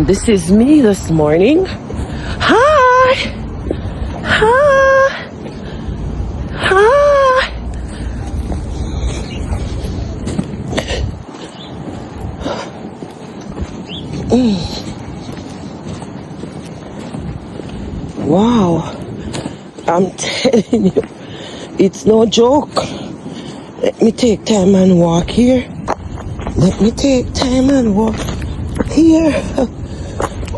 This is me this morning. Hi! Hi! Hi! Wow. I'm telling you, it's no joke. Let me take time and walk here. Let me take time and walk here.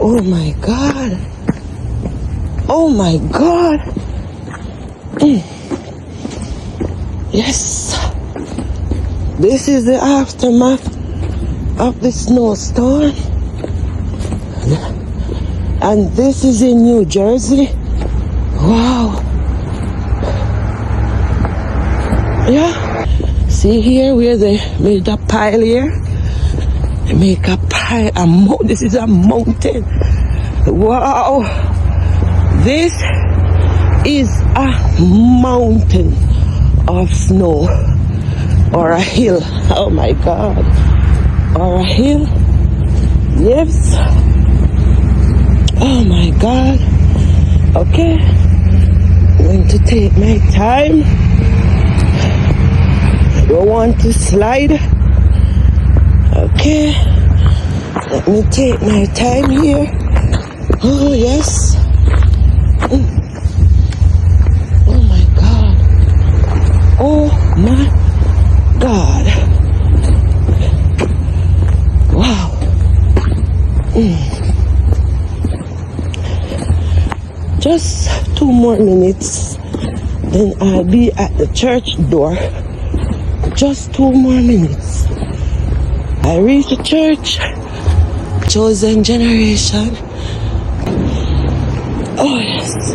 Oh my God. Oh my God. Yes. This is the aftermath of the snowstorm. And this is in New Jersey. Wow. Yeah. See here where they made a pile here? They make a pile. This is a mountain. Wow. This is a mountain of snow. Or a hill. Oh my God. Or a hill. Yes. Oh my God. Okay. I'm going to take my time. I don't want to slide. Okay. Let me take my time here. Oh yes. Oh my God. Oh my God. Wow. Just 2 more minutes, then I'll be at the church door. Just 2 more minutes. I reach the church. Chosen generation. Oh yes.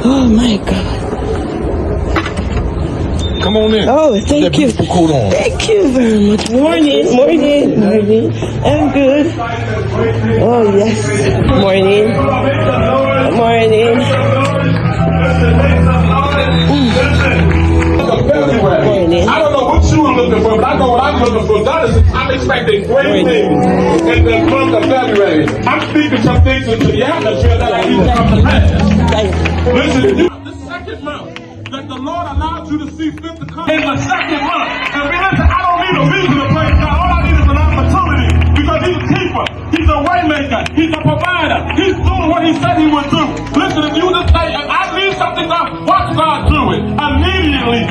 Oh my God. Come on in. Oh, thank you. Coat on. Thank you very much. Morning. I'm good. Oh yes. Morning. Morning. Morning. I don't know what you were looking for, but I know what I'm looking for. I'm expecting great things in the month of February. I'm speaking some things into the atmosphere that I need to come to pass. Listen, the second month that the Lord allowed you to see fit to come in the second month. And listen, I don't need a reason to praise God. All I need is an opportunity because He's a keeper. He's a way maker. He's a provider. He's doing what He said He would do. Listen, if you just say, I need something done, watch God do it. Immediately,